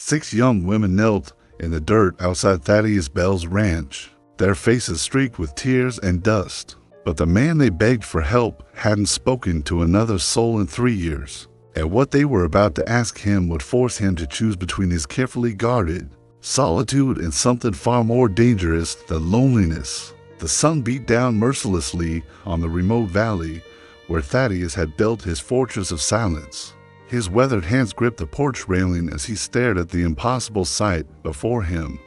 6 young women knelt in the dirt outside Thaddeus Bell's ranch, their faces streaked with tears and dust. But the man they begged for help hadn't spoken to another soul in 3 years, and what they were about to ask him would force him to choose between his carefully guarded solitude and something far more dangerous than loneliness. The sun beat down mercilessly on the remote valley where Thaddeus had built his fortress of silence. His weathered hands gripped the porch railing as he stared at the impossible sight before him.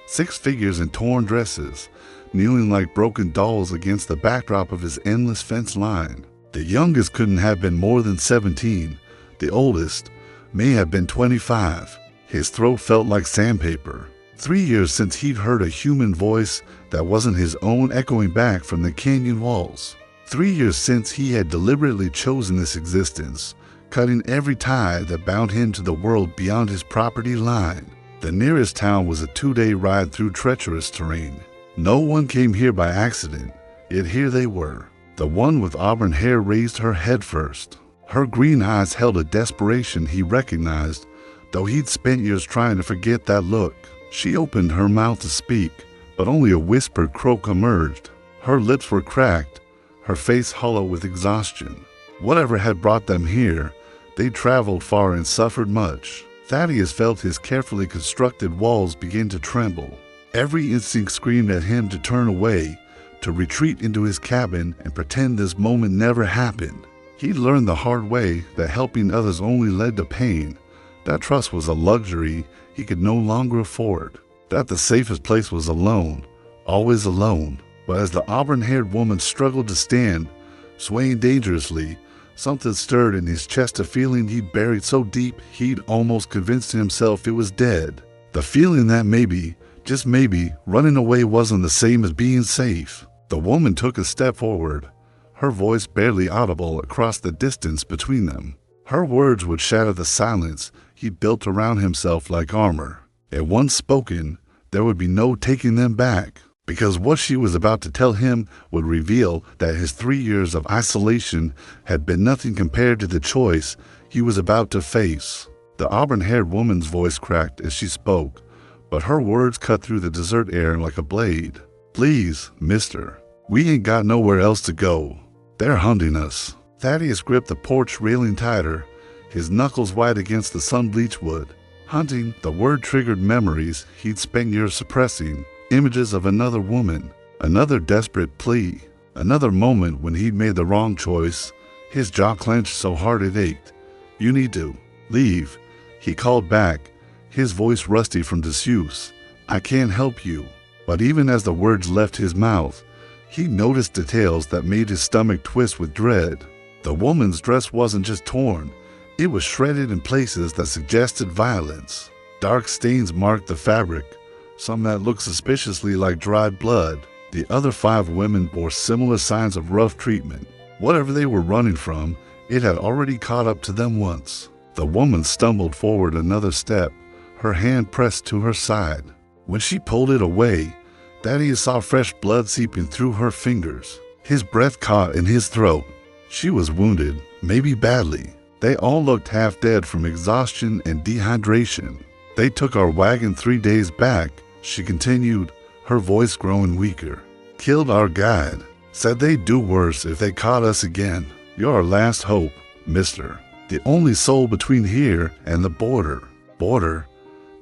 6 figures in torn dresses, kneeling like broken dolls against the backdrop of his endless fence line. The youngest couldn't have been more than 17. The oldest may have been 25. His throat felt like sandpaper. 3 years since he'd heard a human voice that wasn't his own echoing back from the canyon walls. 3 years since he had deliberately chosen this existence, cutting every tie that bound him to the world beyond his property line. The nearest town was a 2-day ride through treacherous terrain. No one came here by accident, yet here they were. The one with auburn hair raised her head first. Her green eyes held a desperation he recognized, though he'd spent years trying to forget that look. She opened her mouth to speak, but only a whispered croak emerged. Her lips were cracked, her face hollow with exhaustion. Whatever had brought them here, they'd traveled far and suffered much. Thaddeus felt his carefully constructed walls begin to tremble. Every instinct screamed at him to turn away, to retreat into his cabin and pretend this moment never happened. He'd learned the hard way that helping others only led to pain, that trust was a luxury he could no longer afford, that the safest place was alone, always alone. But as the auburn-haired woman struggled to stand, swaying dangerously, something stirred in his chest, a feeling he'd buried so deep he'd almost convinced himself it was dead. The feeling that maybe, just maybe, running away wasn't the same as being safe. The woman took a step forward, her voice barely audible across the distance between them. Her words would shatter the silence he'd built around himself like armor. And once spoken, there would be no taking them back, because what she was about to tell him would reveal that his 3 years of isolation had been nothing compared to the choice he was about to face. The auburn-haired woman's voice cracked as she spoke, but her words cut through the desert air like a blade. "Please, mister, we ain't got nowhere else to go. They're hunting us." Thaddeus gripped the porch railing tighter, his knuckles white against the sun-bleached wood. Hunting, the word triggered memories he'd spent years suppressing, images of another woman, another desperate plea, another moment when he'd made the wrong choice. His jaw clenched so hard it ached. "You need to leave," he called back, his voice rusty from disuse. "I can't help you." But even as the words left his mouth, he noticed details that made his stomach twist with dread. The woman's dress wasn't just torn, it was shredded in places that suggested violence. Dark stains marked the fabric, some that looked suspiciously like dried blood. The other 5 women bore similar signs of rough treatment. Whatever they were running from, it had already caught up to them once. The woman stumbled forward another step, her hand pressed to her side. When she pulled it away, Thaddeus saw fresh blood seeping through her fingers. His breath caught in his throat. She was wounded, maybe badly. They all looked half dead from exhaustion and dehydration. "They took our wagon 3 days back," she continued, her voice growing weaker. "Killed our guide. Said they'd do worse if they caught us again. You're our last hope, mister. The only soul between here and the border." Border?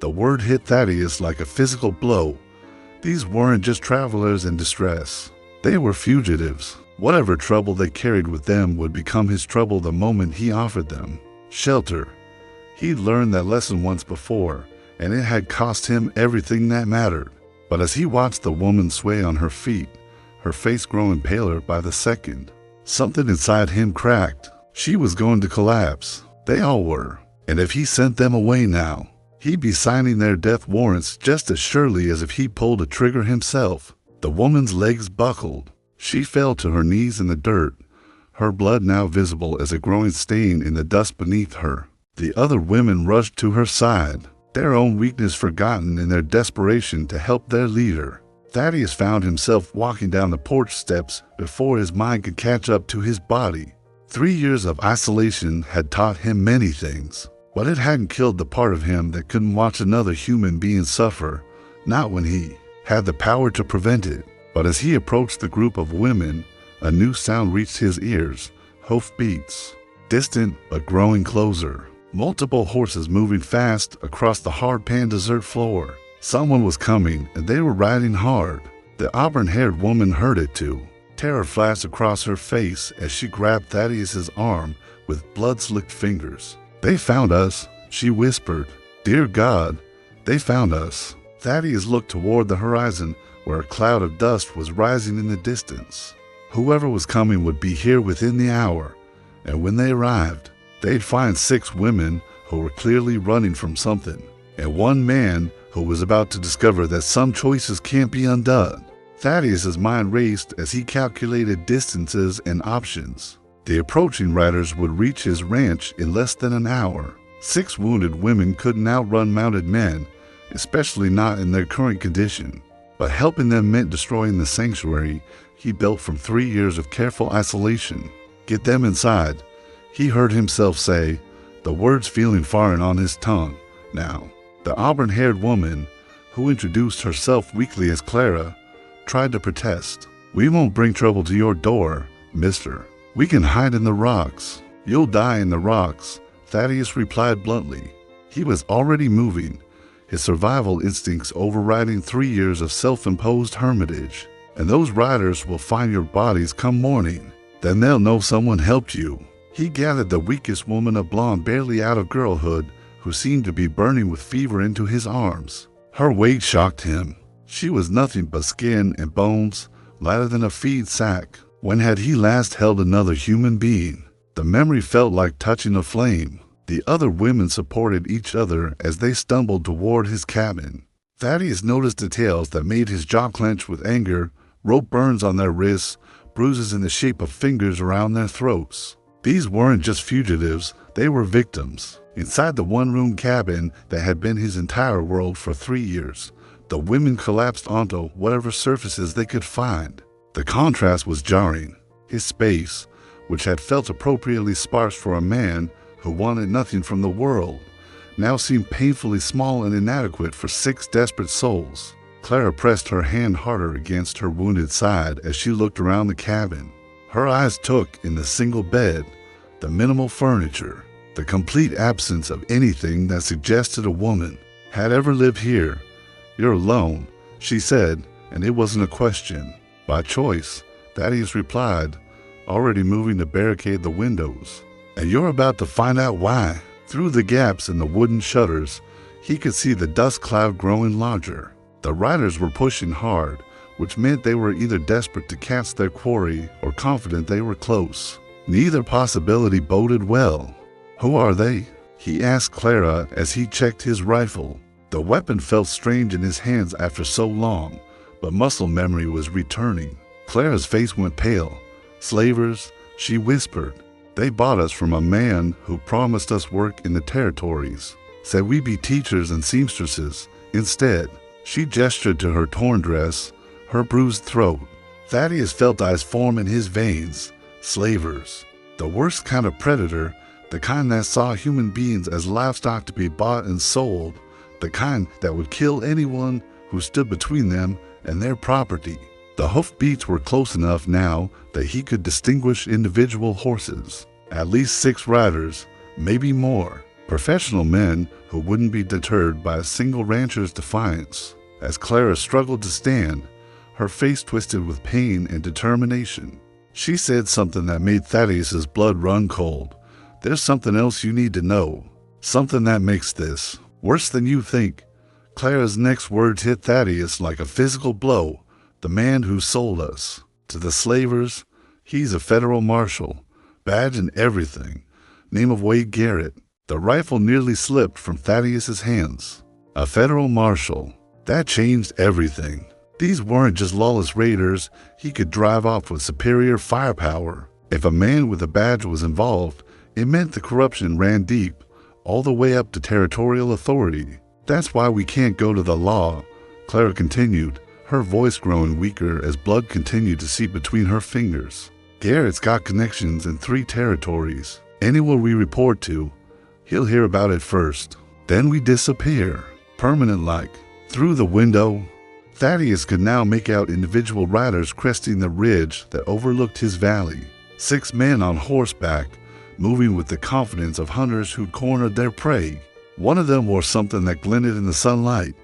The word hit Thaddeus like a physical blow. These weren't just travelers in distress. They were fugitives. Whatever trouble they carried with them would become his trouble the moment he offered them shelter. He'd learned that lesson once before, and it had cost him everything that mattered. But as he watched the woman sway on her feet, her face growing paler by the second, something inside him cracked. She was going to collapse. They all were. And if he sent them away now, he'd be signing their death warrants just as surely as if he pulled a trigger himself. The woman's legs buckled. She fell to her knees in the dirt, her blood now visible as a growing stain in the dust beneath her. The other women rushed to her side, their own weakness forgotten in their desperation to help their leader. Thaddeus found himself walking down the porch steps before his mind could catch up to his body. 3 years of isolation had taught him many things. But it hadn't killed the part of him that couldn't watch another human being suffer, not when he had the power to prevent it. But as he approached the group of women, a new sound reached his ears, hoofbeats, distant but growing closer. Multiple horses moving fast across the hard-pan desert floor. Someone was coming, and they were riding hard. The auburn-haired woman heard it too. Terror flashed across her face as she grabbed Thaddeus's arm with blood-slicked fingers. "They found us," she whispered. "Dear God, they found us." Thaddeus looked toward the horizon where a cloud of dust was rising in the distance. Whoever was coming would be here within the hour, and when they arrived, they'd find 6 women who were clearly running from something, and 1 man who was about to discover that some choices can't be undone. Thaddeus's mind raced as he calculated distances and options. The approaching riders would reach his ranch in less than an hour. 6 wounded women couldn't outrun mounted men, especially not in their current condition. But helping them meant destroying the sanctuary he built from 3 years of careful isolation. "Get them inside," he heard himself say, the words feeling foreign on his tongue. Now, the auburn-haired woman, who introduced herself weakly as Clara, tried to protest. "We won't bring trouble to your door, mister. We can hide in the rocks." "You'll die in the rocks," Thaddeus replied bluntly. He was already moving, his survival instincts overriding 3 years of self-imposed hermitage. "And those riders will find your bodies come morning. Then they'll know someone helped you." He gathered the weakest woman, a blonde barely out of girlhood, who seemed to be burning with fever, into his arms. Her weight shocked him. She was nothing but skin and bones, lighter than a feed sack. When had he last held another human being? The memory felt like touching a flame. The other women supported each other as they stumbled toward his cabin. Thaddeus noticed details that made his jaw clench with anger: rope burns on their wrists, bruises in the shape of fingers around their throats. These weren't just fugitives, they were victims. Inside the one-room cabin that had been his entire world for 3 years, the women collapsed onto whatever surfaces they could find. The contrast was jarring. His space, which had felt appropriately sparse for a man who wanted nothing from the world, now seemed painfully small and inadequate for 6 desperate souls. Clara pressed her hand harder against her wounded side as she looked around the cabin. Her eyes took in the single bed, the minimal furniture, the complete absence of anything that suggested a woman had ever lived here. "You're alone," she said, and it wasn't a question. "By choice," Thaddeus replied, already moving to barricade the windows. "And you're about to find out why." Through the gaps in the wooden shutters, he could see the dust cloud growing larger. The riders were pushing hard, which meant they were either desperate to catch their quarry or confident they were close. Neither possibility boded well. "Who are they?" he asked Clara as he checked his rifle. The weapon felt strange in his hands after so long, but muscle memory was returning. Clara's face went pale. "Slavers," she whispered. "They bought us from a man who promised us work in the territories. Said we be teachers and seamstresses instead." She gestured to her torn dress, her bruised throat. Thaddeus felt ice form in his veins. Slavers. The worst kind of predator, the kind that saw human beings as livestock to be bought and sold, the kind that would kill anyone who stood between them and their property. The hoofbeats were close enough now that he could distinguish individual horses. At least 6 riders, maybe more. Professional men who wouldn't be deterred by a single rancher's defiance. As Clara struggled to stand, her face twisted with pain and determination, she said something that made Thaddeus's blood run cold. "There's something else you need to know. Something that makes this worse than you think." Clara's next words hit Thaddeus like a physical blow. "The man who sold us to the slavers, he's a federal marshal, badge and everything. Name of Wade Garrett." The rifle nearly slipped from Thaddeus's hands. A federal marshal. That changed everything. These weren't just lawless raiders he could drive off with superior firepower. If a man with a badge was involved, it meant the corruption ran deep, all the way up to territorial authority. "That's why we can't go to the law," Clara continued, her voice growing weaker as blood continued to seep between her fingers. "Garrett's got connections in 3 territories. Anyone we report to, He'll hear about it first. Then we disappear, permanent-like. Through the window, Thaddeus could now make out individual riders cresting the ridge that overlooked his valley. 6 men on horseback, moving with the confidence of hunters who'd cornered their prey. One of them wore something that glinted in the sunlight,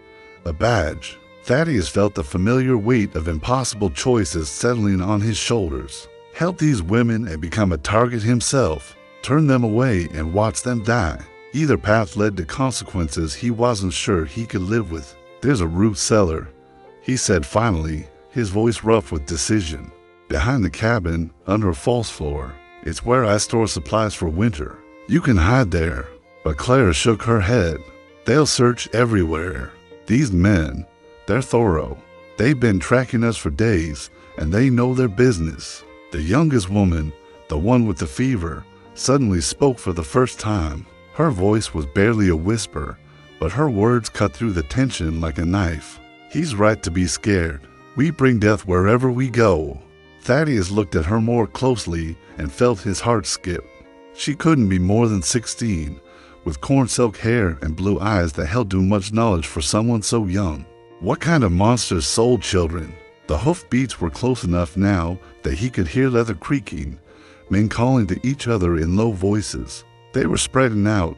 a badge. Thaddeus felt the familiar weight of impossible choices settling on his shoulders. Help these women and become a target himself, turn them away and watch them die. Either path led to consequences he wasn't sure he could live with. "There's a root cellar," he said finally, his voice rough with decision. "Behind the cabin, under a false floor. It's where I store supplies for winter. You can hide there." But Clara shook her head. "They'll search everywhere. These men, they're thorough. They've been tracking us for days, and they know their business." The youngest woman, the one with the fever, suddenly spoke for the first time. Her voice was barely a whisper, but her words cut through the tension like a knife. "He's right to be scared. We bring death wherever we go." Thaddeus looked at her more closely and felt his heart skip. She couldn't be more than 16, with corn silk hair and blue eyes that held too much knowledge for someone so young. What kind of monsters sold children? The hoofbeats were close enough now that he could hear leather creaking, men calling to each other in low voices. They were spreading out,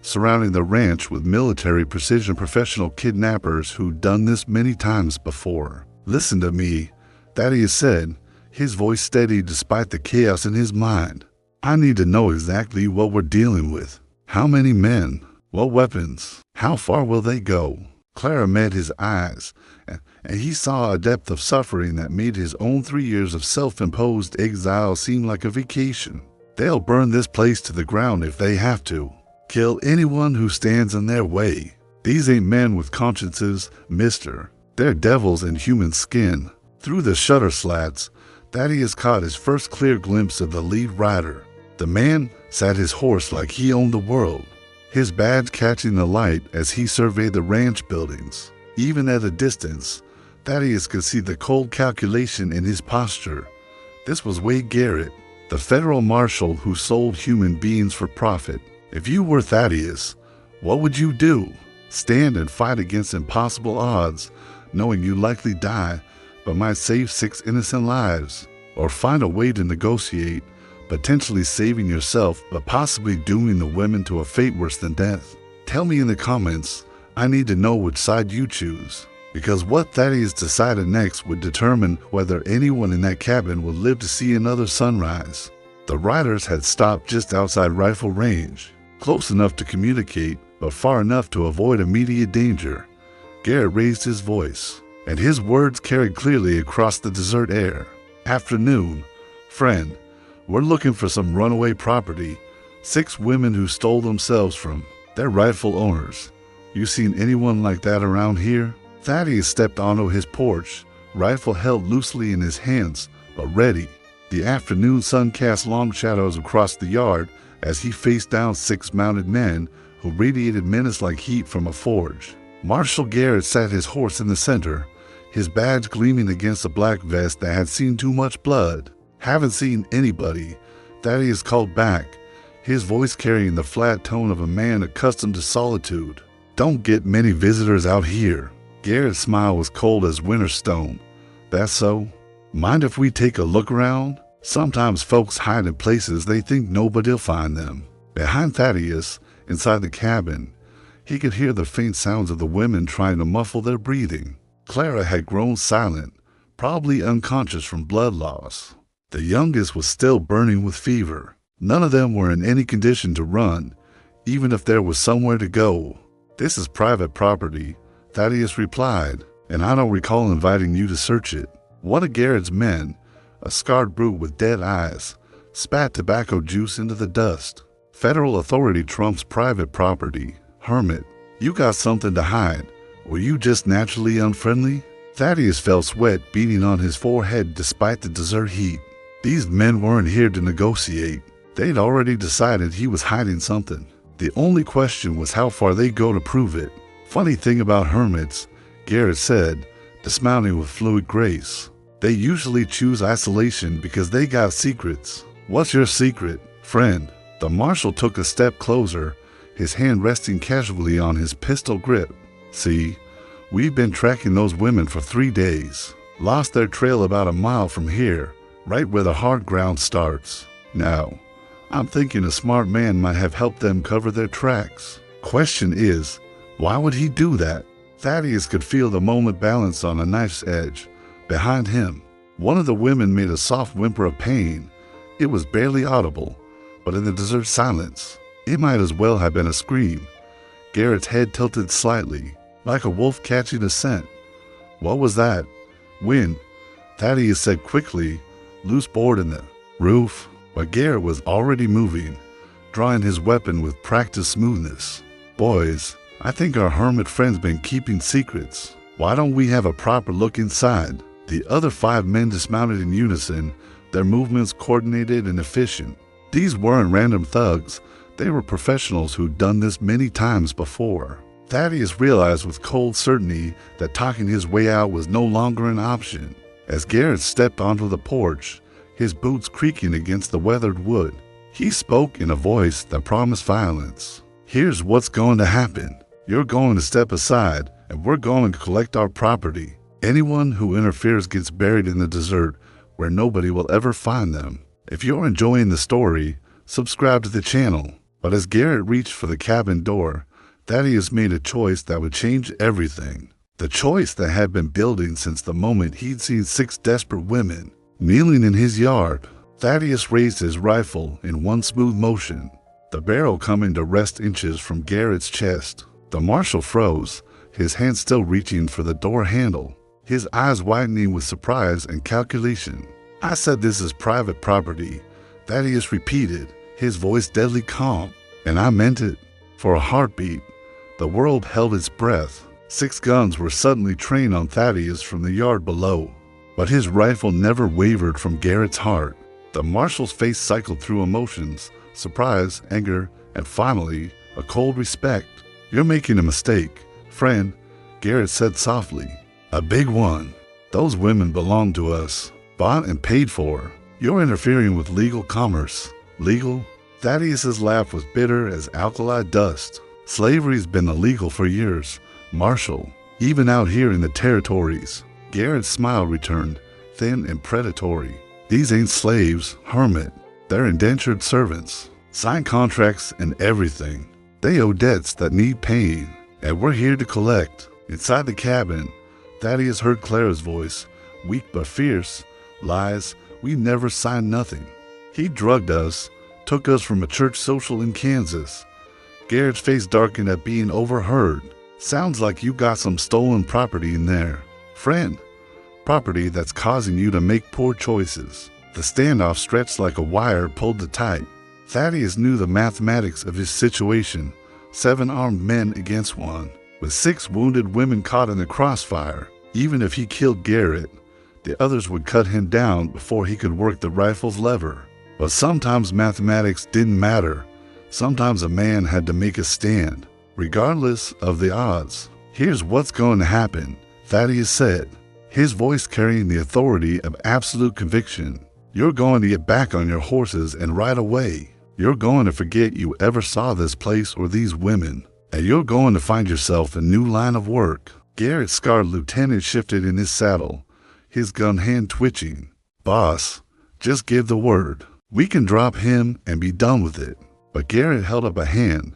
surrounding the ranch with military precision professional kidnappers who'd done this many times before. "Listen to me," Thaddeus said, his voice steady despite the chaos in his mind. "I need to know exactly what we're dealing with. How many men? What weapons? How far will they go?" Clara met his eyes, and he saw a depth of suffering that made his own 3 years of self-imposed exile seem like a vacation. "They'll burn this place to the ground if they have to. Kill anyone who stands in their way. These ain't men with consciences, mister. They're devils in human skin." Through the shutter slats, Thaddeus caught his first clear glimpse of the lead rider. The man sat his horse like he owned the world, his badge catching the light as he surveyed the ranch buildings. Even at a distance, Thaddeus could see the cold calculation in his posture. This was Wade Garrett, the federal marshal who sold human beings for profit. If you were Thaddeus, what would you do? Stand and fight against impossible odds, knowing you likely die, but might save 6 innocent lives? Or find a way to negotiate, potentially saving yourself, but possibly dooming the women to a fate worse than death? Tell me in the comments. I need to know which side you choose, because what Thaddeus decided next would determine whether anyone in that cabin would live to see another sunrise. The riders had stopped just outside rifle range, close enough to communicate, but far enough to avoid immediate danger. Garrett raised his voice, and his words carried clearly across the desert air. "Afternoon, friend. We're looking for some runaway property. 6 women who stole themselves from their rightful owners. You seen anyone like that around here?" Thaddeus stepped onto his porch, rifle held loosely in his hands, but ready. The afternoon sun cast long shadows across the yard as he faced down 6 mounted men who radiated menace-like heat from a forge. Marshal Garrett sat his horse in the center, his badge gleaming against a black vest that had seen too much blood. "Haven't seen anybody," Thaddeus called back, his voice carrying the flat tone of a man accustomed to solitude. "Don't get many visitors out here." Garrett's smile was cold as winter stone. "That's so? Mind if we take a look around? Sometimes folks hide in places they think nobody'll find them." Behind Thaddeus, inside the cabin, he could hear the faint sounds of the women trying to muffle their breathing. Clara had grown silent, probably unconscious from blood loss. The youngest was still burning with fever. None of them were in any condition to run, even if there was somewhere to go. "This is private property," Thaddeus replied, "and I don't recall inviting you to search it." One of Garrett's men, a scarred brute with dead eyes, spat tobacco juice into the dust. "Federal authority trumps private property. Hermit, you got something to hide. Were you just naturally unfriendly?" Thaddeus felt sweat beating on his forehead despite the desert heat. These men weren't here to negotiate. They'd already decided he was hiding something. The only question was how far they'd go to prove it. "Funny thing about hermits," Garrett said, dismounting with fluid grace. "They usually choose isolation because they got secrets." "What's your secret, friend?" The marshal took a step closer, his hand resting casually on his pistol grip. "See, we've been tracking those women for 3 days. Lost their trail about a mile from here, right where the hard ground starts. Now, I'm thinking a smart man might have helped them cover their tracks. Question is, why would he do that?" Thaddeus could feel the moment balance on a knife's edge. Behind him, one of the women made a soft whimper of pain. It was barely audible, but in the desert silence, it might as well have been a scream. Garrett's head tilted slightly, like a wolf catching a scent. "What was that?" "Wind," Thaddeus said quickly, "loose board in the roof." But Garrett was already moving, drawing his weapon with practiced smoothness. "Boys, I think our hermit friend's been keeping secrets. Why don't we have a proper look inside?" The other 5 men dismounted in unison, their movements coordinated and efficient. These weren't random thugs. They were professionals who'd done this many times before. Thaddeus realized with cold certainty that talking his way out was no longer an option. As Garrett stepped onto the porch, his boots creaking against the weathered wood, he spoke in a voice that promised violence. "Here's what's going to happen. You're going to step aside, and we're going to collect our property. Anyone who interferes gets buried in the desert where nobody will ever find them. If you're enjoying the story, subscribe to the channel." But as Garrett reached for the cabin door, Thaddeus made a choice that would change everything. The choice that had been building since the moment he'd seen 6 desperate women kneeling in his yard. Thaddeus raised his rifle in one smooth motion, the barrel coming to rest inches from Garrett's chest. The marshal froze, his hand still reaching for the door handle, his eyes widening with surprise and calculation. "I said this is private property," Thaddeus repeated, his voice deadly calm. "And I meant it." For a heartbeat, the world held its breath. 6 guns were suddenly trained on Thaddeus from the yard below. But his rifle never wavered from Garrett's heart. The marshal's face cycled through emotions, surprise, anger, and finally, a cold respect. "You're making a mistake, friend," Garrett said softly. "A big one. Those women belong to us, bought and paid for. You're interfering with legal commerce." "Legal?" Thaddeus's laugh was bitter as alkali dust. "Slavery's been illegal for years, Marshal, even out here in the territories." Garrett's smile returned, thin and predatory. "These ain't slaves, hermit. They're indentured servants. Signed contracts and everything. They owe debts that need paying, and we're here to collect." Inside the cabin, Thaddeus heard Clara's voice, weak but fierce. "Lies, we never signed nothing. He drugged us, took us from a church social in Kansas." Garrett's face darkened at being overheard. "Sounds like you got some stolen property in there, friend. Property that's causing you to make poor choices." The standoff stretched like a wire pulled tight. Thaddeus knew the mathematics of his situation. 7 armed men against 1, with 6 wounded women caught in the crossfire. Even if he killed Garrett, the others would cut him down before he could work the rifle's lever. But sometimes mathematics didn't matter. Sometimes a man had to make a stand, regardless of the odds. "Here's what's going to happen," Thaddeus said, his voice carrying the authority of absolute conviction. "You're going to get back on your horses and ride away. You're going to forget you ever saw this place or these women, and you're going to find yourself a new line of work." Garrett's scarred lieutenant shifted in his saddle, his gun hand twitching. "Boss, just give the word. We can drop him and be done with it." But Garrett held up a hand,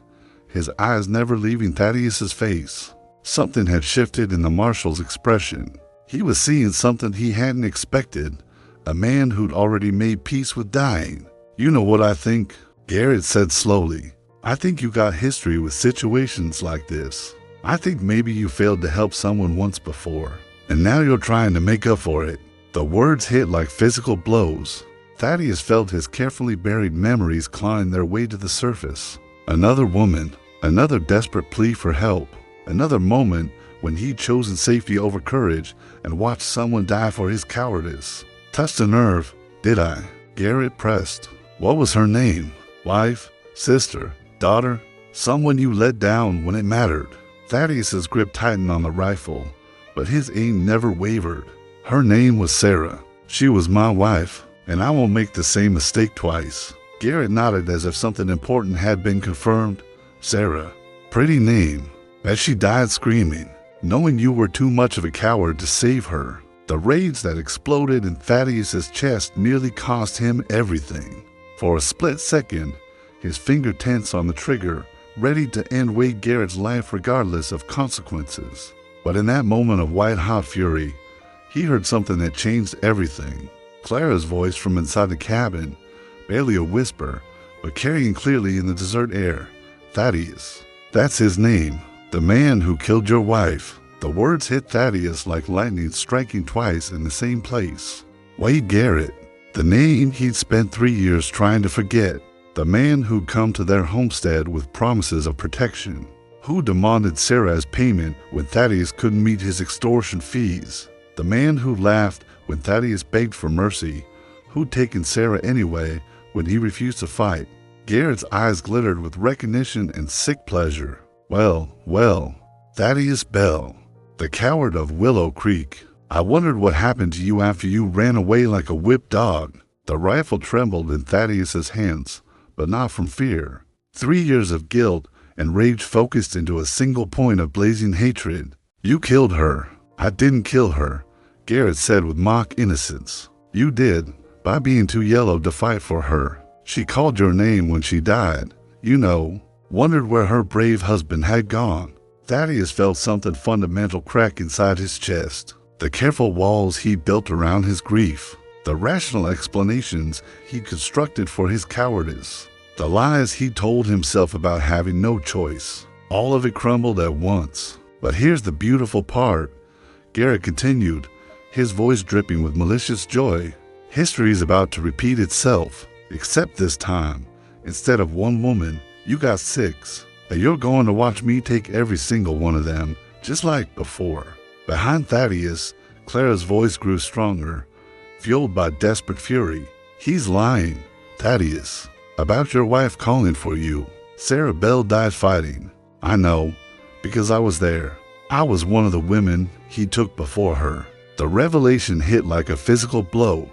his eyes never leaving Thaddeus's face. Something had shifted in the marshal's expression. He was seeing something he hadn't expected, a man who'd already made peace with dying. "You know what I think?" Garrett said slowly. "I think you got history with situations like this. I think maybe you failed to help someone once before, and now you're trying to make up for it." The words hit like physical blows. Thaddeus felt his carefully buried memories clawing their way to the surface. Another woman, another desperate plea for help, another moment when he'd chosen safety over courage and watched someone die for his cowardice. "Touched a nerve, did I?" Garrett pressed. "What was her name? Wife, sister, daughter? Someone you let down when it mattered?" Thaddeus's grip tightened on the rifle, but his aim never wavered. "Her name was Sarah. She was my wife, and I won't make the same mistake twice." Garrett nodded as if something important had been confirmed. Sarah. Pretty name. As she died screaming, knowing you were too much of a coward to save her. The rage that exploded in Thaddeus's chest nearly cost him everything. For a split second, his finger tense on the trigger, ready to end Wade Garrett's life regardless of consequences. But in that moment of white-hot fury, he heard something that changed everything. Clara's voice from inside the cabin, barely a whisper, but carrying clearly in the desert air. Thaddeus. That's his name. The man who killed your wife. The words hit Thaddeus like lightning striking twice in the same place. Wade Garrett. The name he'd spent 3 years trying to forget. The man who'd come to their homestead with promises of protection. Who demanded Sarah as payment when Thaddeus couldn't meet his extortion fees. The man who laughed when Thaddeus begged for mercy. Who'd taken Sarah anyway when he refused to fight. Garrett's eyes glittered with recognition and sick pleasure. Well, Thaddeus Bell, the coward of Willow Creek. I wondered what happened to you after you ran away like a whipped dog. The rifle trembled in Thaddeus's hands, but not from fear. 3 years of guilt and rage focused into a single point of blazing hatred. You killed her. I didn't kill her, Garrett said with mock innocence. You did, by being too yellow to fight for her. She called your name when she died. You know, wondered where her brave husband had gone. Thaddeus felt something fundamental crack inside his chest. The careful walls he built around his grief. The rational explanations he constructed for his cowardice. The lies he told himself about having no choice. All of it crumbled at once. But here's the beautiful part, Garrett continued, his voice dripping with malicious joy. History is about to repeat itself, except this time, instead of 1 woman, you got 6. And you're going to watch me take every single one of them, just like before. Behind Thaddeus, Clara's voice grew stronger, fueled by desperate fury. He's lying, Thaddeus, about your wife calling for you. Sarah Bell died fighting. I know, because I was there. I was one of the women he took before her. The revelation hit like a physical blow.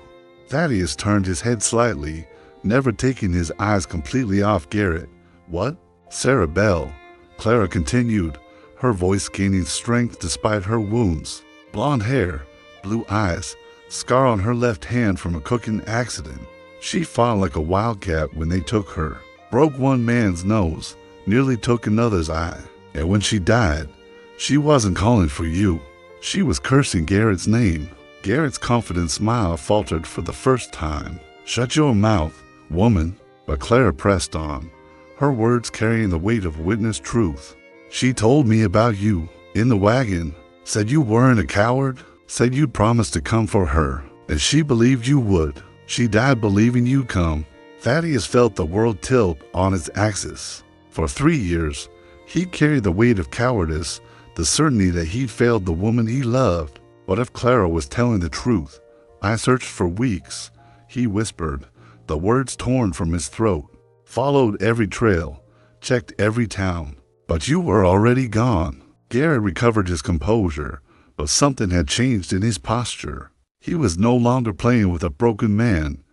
Thaddeus turned his head slightly, never taking his eyes completely off Garrett. What? Sarah Bell, Clara continued, her voice gaining strength despite her wounds. Blonde hair, blue eyes, scar on her left hand from a cooking accident. She fought like a wildcat when they took her. Broke one man's nose, nearly took another's eye. And when she died, she wasn't calling for you. She was cursing Garrett's name. Garrett's confident smile faltered for the first time. Shut your mouth, woman. But Clara pressed on, her words carrying the weight of witnessed truth. She told me about you, in the wagon, said you weren't a coward, said you'd promised to come for her, and she believed you would. She died believing you'd come. Thaddeus felt the world tilt on its axis. For 3 years, he'd carried the weight of cowardice, the certainty that he'd failed the woman he loved. What if Clara was telling the truth? I searched for weeks, he whispered, the words torn from his throat. Followed every trail, checked every town. But you were already gone. Garrett recovered his composure, but something had changed in his posture. He was no longer playing with a broken man.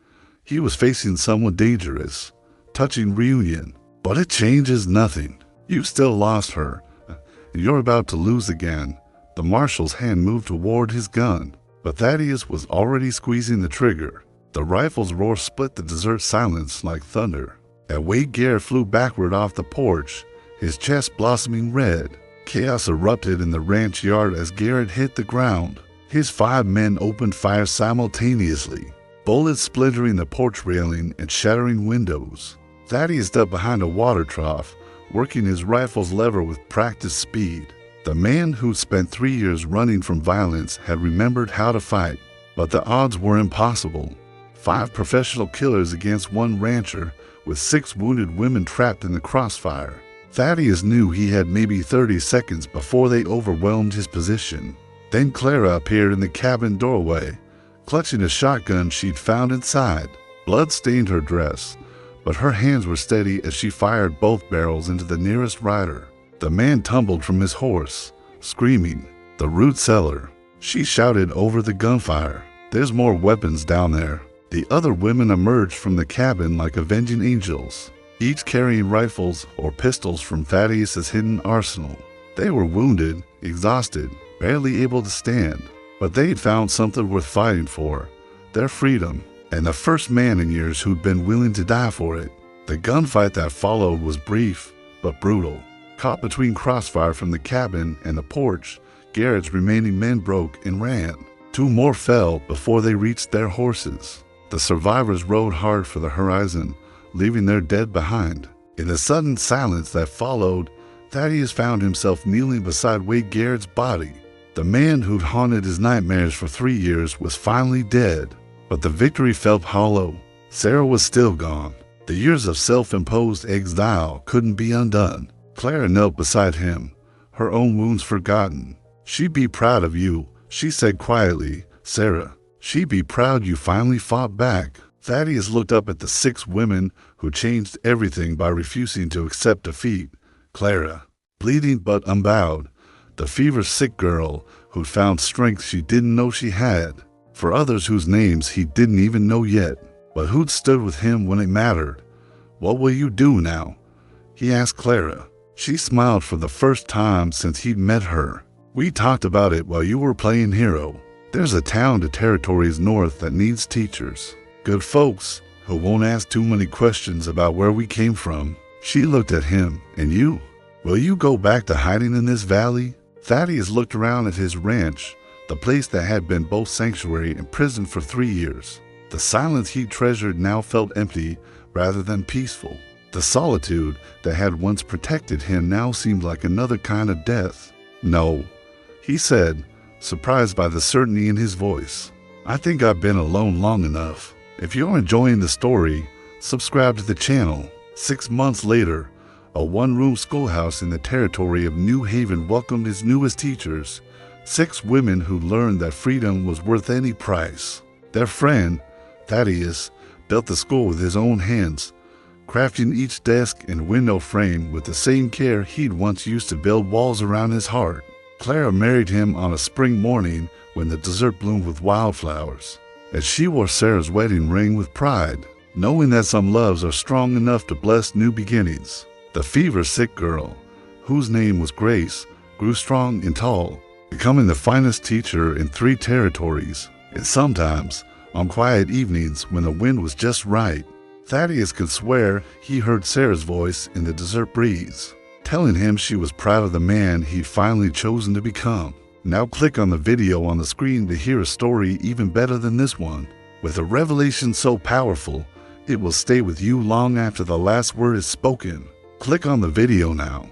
He was facing someone dangerous, touching reunion. But it changes nothing. You still lost her, and you're about to lose again. The marshal's hand moved toward his gun, but Thaddeus was already squeezing the trigger. The rifle's roar split the desert silence like thunder. And Wade Garrett flew backward off the porch, his chest blossoming red. Chaos erupted in the ranch yard as Garrett hit the ground. His 5 men opened fire simultaneously, bullets splintering the porch railing and shattering windows. Thaddeus ducked behind a water trough, working his rifle's lever with practiced speed. The man who'd spent 3 years running from violence had remembered how to fight, but the odds were impossible. 5 professional killers against 1 rancher, with 6 wounded women trapped in the crossfire. Thaddeus knew he had maybe 30 seconds before they overwhelmed his position. Then Clara appeared in the cabin doorway, clutching a shotgun she'd found inside. Blood stained her dress, but her hands were steady as she fired both barrels into the nearest rider. The man tumbled from his horse, screaming, "The root cellar." She shouted over the gunfire, "There's more weapons down there." The other women emerged from the cabin like avenging angels. each carrying rifles or pistols from Thaddeus's hidden arsenal. They were wounded, exhausted, barely able to stand, but they had found something worth fighting for, their freedom, and the first man in years who'd been willing to die for it. The gunfight that followed was brief, but brutal. Caught between crossfire from the cabin and the porch, Garrett's remaining men broke and ran. 2 more fell before they reached their horses. The survivors rode hard for the horizon, leaving their dead behind. In the sudden silence that followed, Thaddeus found himself kneeling beside Wade Garrett's body. The man who'd haunted his nightmares for 3 years was finally dead, but the victory felt hollow. Sarah was still gone. The years of self-imposed exile couldn't be undone. Clara knelt beside him, her own wounds forgotten. "She'd be proud of you," she said quietly. "Sarah, she'd be proud you finally fought back." Thaddeus looked up at the 6 women who changed everything by refusing to accept defeat. Clara, bleeding but unbowed, the fever-sick girl who'd found strength she didn't know she had. For others whose names he didn't even know yet, but who'd stood with him when it mattered. "What will you do now?" he asked Clara. She smiled for the first time since he'd met her. "We talked about it while you were playing hero. There's a town to territories north that needs teachers. Good folks who won't ask too many questions about where we came from." She looked at him. "And you? Will you go back to hiding in this valley?" Thaddeus looked around at his ranch, the place that had been both sanctuary and prison for 3 years. The silence he treasured now felt empty rather than peaceful. The solitude that had once protected him now seemed like another kind of death. "No," he said, surprised by the certainty in his voice. "I think I've been alone long enough. If you're enjoying the story, subscribe to the channel." 6 months later, a one-room schoolhouse in the territory of New Haven welcomed its newest teachers, 6 women who learned that freedom was worth any price. Their friend, Thaddeus, built the school with his own hands, crafting each desk and window frame with the same care he'd once used to build walls around his heart. Clara married him on a spring morning when the desert bloomed with wildflowers, and she wore Sarah's wedding ring with pride, knowing that some loves are strong enough to bless new beginnings. The fever-sick girl, whose name was Grace, grew strong and tall, becoming the finest teacher in 3 territories. And sometimes, on quiet evenings when the wind was just right, Thaddeus could swear he heard Sarah's voice in the desert breeze, telling him she was proud of the man he'd finally chosen to become. Now click on the video on the screen to hear a story even better than this one. With a revelation so powerful, it will stay with you long after the last word is spoken. Click on the video now.